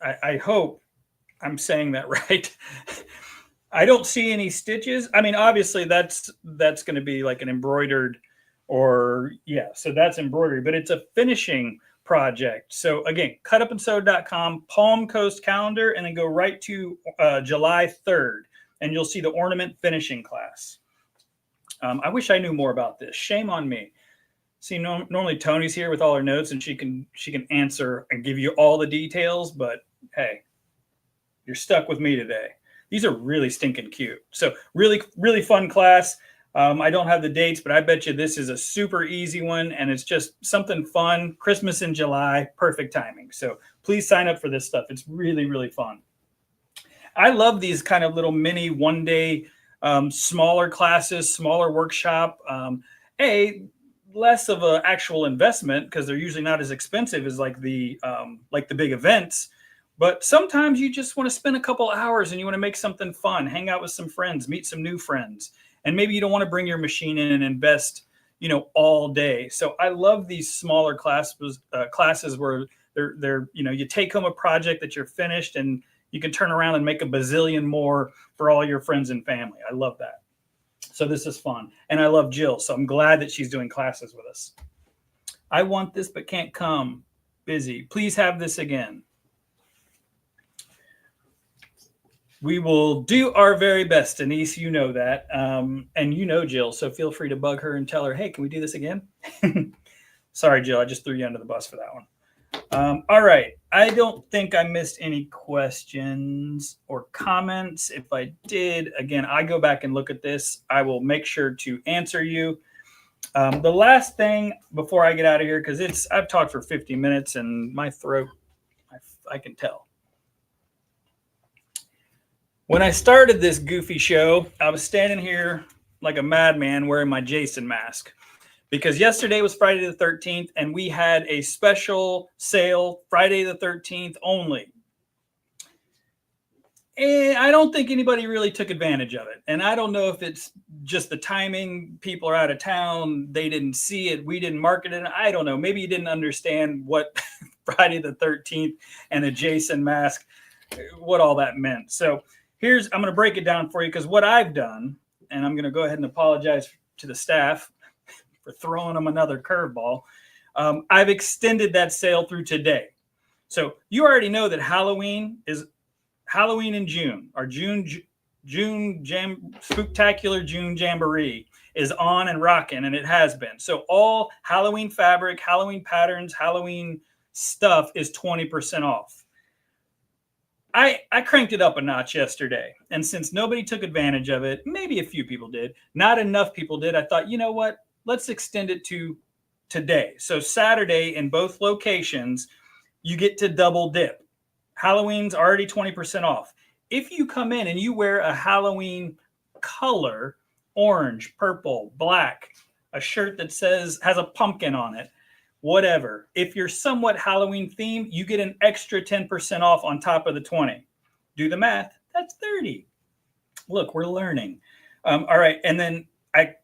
I hope I'm saying that right. I don't see any stitches. I mean, obviously that's going to be like an embroidered or yeah, so that's embroidery, but it's a finishing project. So again, cutupandsewed.com, Palm Coast calendar, and then go right to July 3rd, and you'll see the ornament finishing class. I wish I knew more about this. Shame on me. See, normally Toni's here with all her notes, and she can answer and give you all the details. But hey, you're stuck with me today. These are really stinking cute. So really, really fun class. I don't have the dates, but I bet you this is a super easy one, and it's just something fun. Christmas in July, perfect timing. So please sign up for this stuff. It's really, really fun. I love these kind of little mini one-day, smaller classes, smaller workshop. Less of an actual investment because they're usually not as expensive as like the big events. But sometimes you just want to spend a couple hours and you want to make something fun, hang out with some friends, meet some new friends. And maybe you don't want to bring your machine in and invest, all day. So I love these smaller classes where they're you take home a project that you're finished and you can turn around and make a bazillion more for all your friends and family. I love that. So this is fun. And I love Jill. So I'm glad that she's doing classes with us. I want this, but can't come. Busy. Please have this again. We will do our very best, Denise. You know that. And Jill. So feel free to bug her and tell her, hey, can we do this again? Sorry, Jill. I just threw you under the bus for that one. All right. I don't think I missed any questions or comments. If I did, again, I go back and look at this. I will make sure to answer you. The last thing before I get out of here, because I've talked for 50 minutes and my throat, I can tell. When I started this goofy show, I was standing here like a madman wearing my Jason mask because yesterday was Friday the 13th and we had a special sale Friday the 13th only. And I don't think anybody really took advantage of it. And I don't know if it's just the timing. People are out of town. They didn't see it. We didn't market it. I don't know. Maybe you didn't understand what Friday the 13th and a Jason mask, what all that meant. So I'm going to break it down for you because what I've done, and I'm going to go ahead and apologize to the staff for throwing them another curveball. I've extended that sale through today. So you already know that Halloween in June, our June Spooktacular June Jamboree is on and rocking, and it has been. So all Halloween fabric, Halloween patterns, Halloween stuff is 20% off. I cranked it up a notch yesterday. And since nobody took advantage of it, maybe a few people did, not enough people did, I thought, you know what? Let's extend it to today. So Saturday in both locations, you get to double dip. Halloween's already 20% off. if you come in and you wear a Halloween color, orange, purple, black, a shirt that has a pumpkin on it, whatever, if you're somewhat Halloween themed, you get an extra 10% off on top of the 20. Do the math, that's 30. Look, we're learning. All right, and then I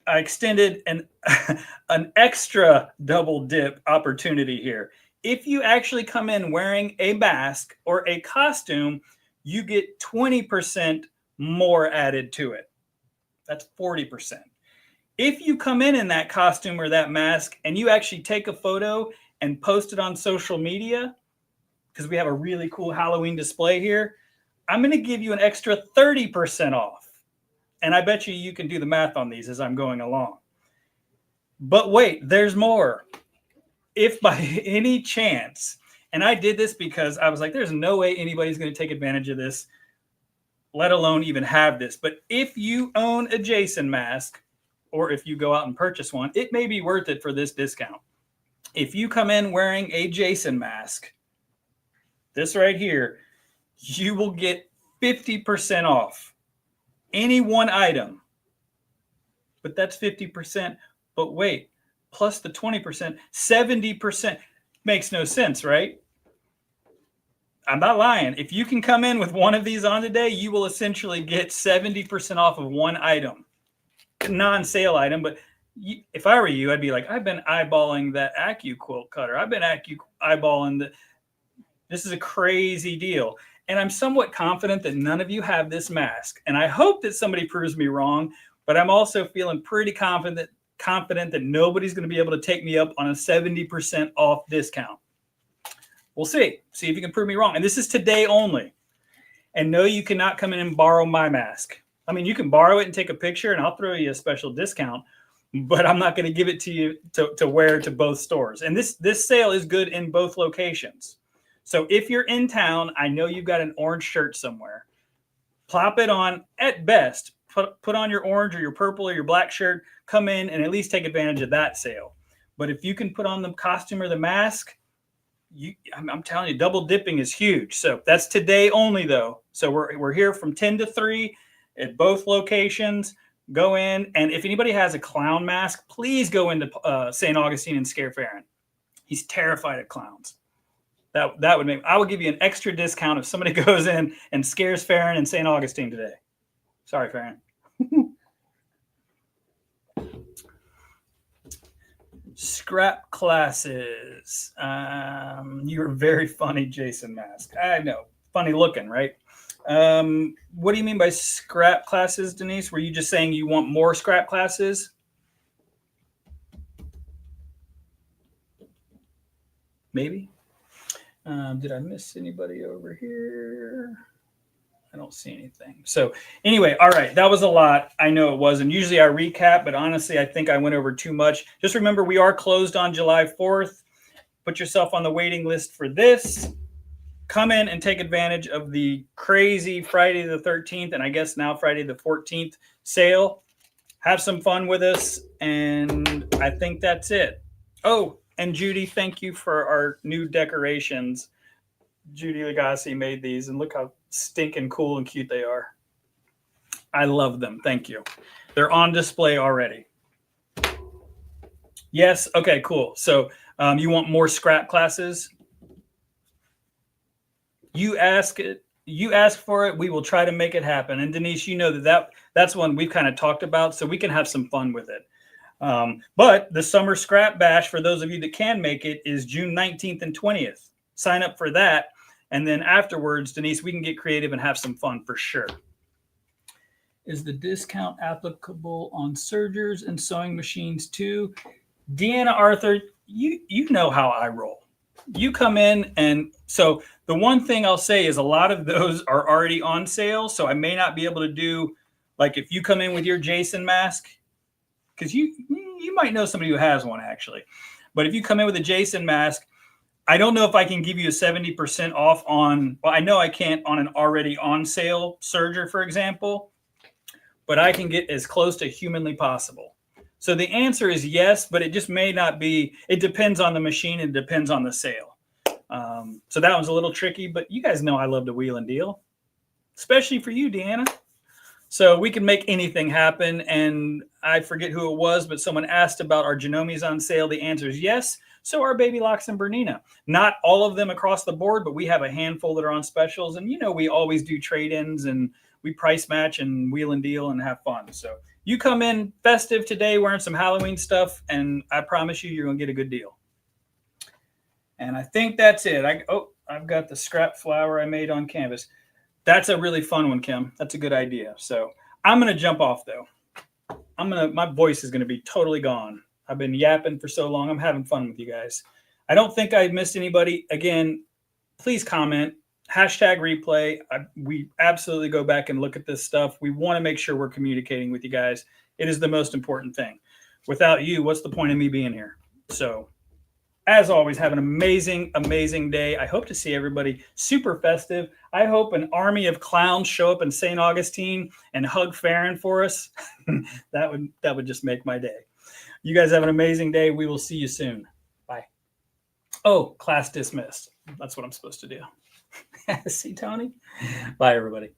extended an extra double dip opportunity here. If you actually come in wearing a mask or a costume, you get 20% more added to it. That's 40%. If you come in that costume or that mask and you actually take a photo and post it on social media, because we have a really cool Halloween display here, I'm going to give you an extra 30% off. And I bet you can do the math on these as I'm going along. But wait, there's more. If by any chance, and I did this because I was like, there's no way anybody's going to take advantage of this, let alone even have this. But if you own a Jason mask, or if you go out and purchase one, it may be worth it for this discount. If you come in wearing a Jason mask, this right here, you will get 50% off any one item. But that's 50%. But wait, plus the 20%, 70%. Makes no sense, right? I'm not lying. If you can come in with one of these on today, you will essentially get 70% off of one item. Non-sale item, but if I were you, I'd be like, I've been eyeballing that Acu quilt cutter. I've been eyeballing this is a crazy deal. And I'm somewhat confident that none of you have this mask. And I hope that somebody proves me wrong, but I'm also feeling pretty confident that nobody's going to be able to take me up on a 70% off discount. We'll see. See if you can prove me wrong. And this is today only. And no, you cannot come in and borrow my mask. I mean, you can borrow it and take a picture, and I'll throw you a special discount, but I'm not going to give it to you to wear to both stores. And this sale is good in both locations. So if you're in town, I know you've got an orange shirt somewhere. Plop it on at best. Put on your orange or your purple or your black shirt. Come in and at least take advantage of that sale. But if you can put on the costume or the mask, I'm telling you, double dipping is huge. So that's today only, though. So we're here from 10 to 3 at both locations. Go in, and if anybody has a clown mask, please go into St. Augustine and scare Farron. He's terrified of clowns. That would I would give you an extra discount if somebody goes in and scares Farron in St. Augustine today. Sorry, Farron. Scrap classes. You're very funny, Jason Mask. I know. Funny looking, right? What do you mean by scrap classes, Denise? Were you just saying you want more scrap classes? Maybe. Did I miss anybody over here? I don't see anything. So anyway, all right, that was a lot. I know it was, and usually I recap, but honestly, I think I went over too much. Just remember, we are closed on July 4th. Put yourself on the waiting list for this. Come in and take advantage of the crazy Friday the 13th, and I guess now Friday the 14th sale. Have some fun with us, and I think that's it. Oh, and Judy, thank you for our new decorations. Judy Legassi made these, and look how stinking cool and cute they are. I love them. Thank you. They're on display already. Yes. Okay, cool. So you want more scrap classes? You ask it. You ask for it. We will try to make it happen. And Denise, you know that's one we've kind of talked about, so we can have some fun with it. But the Summer Scrap Bash, for those of you that can make it, is June 19th and 20th. Sign up for that. And then afterwards, Denise, we can get creative and have some fun for sure. Is the discount applicable on sergers and sewing machines too? Deanna Arthur, you know how I roll. You come in, and so the one thing I'll say is a lot of those are already on sale. So I may not be able to do, like if you come in with your Jason mask, because you might know somebody who has one actually. But if you come in with a Jason mask, I don't know if I can give you a 70% off on, well, I know I can't on an already on sale serger, for example, but I can get as close to humanly possible. So the answer is yes, but it just may not be. It depends on the machine. It depends on the sale. So that one's a little tricky, but you guys know I love to wheel and deal. especially for you, Deanna. So we can make anything happen. And I forget who it was, but someone asked about our Genomes on sale. The answer is yes. So are Baby Locks and Bernina. Not all of them across the board, but we have a handful that are on specials. And we always do trade-ins and we price match and wheel and deal and have fun. So you come in festive today wearing some Halloween stuff, and I promise you're going to get a good deal. And I think that's it. I've got the scrap flower I made on canvas. That's a really fun one, Kim. That's a good idea. So I'm going to jump off, though. My voice is going to be totally gone. I've been yapping for so long. I'm having fun with you guys. I don't think I missed anybody. Again, please comment. #replay. We absolutely go back and look at this stuff. We want to make sure we're communicating with you guys. It is the most important thing. Without you, what's the point of me being here? So as always, have an amazing, amazing day. I hope to see everybody super festive. I hope an army of clowns show up in St. Augustine and hug Farron for us. That would just make my day. You guys have an amazing day. We will see you soon. Bye. Oh, class dismissed. That's what I'm supposed to do. See, Tony? Bye, everybody.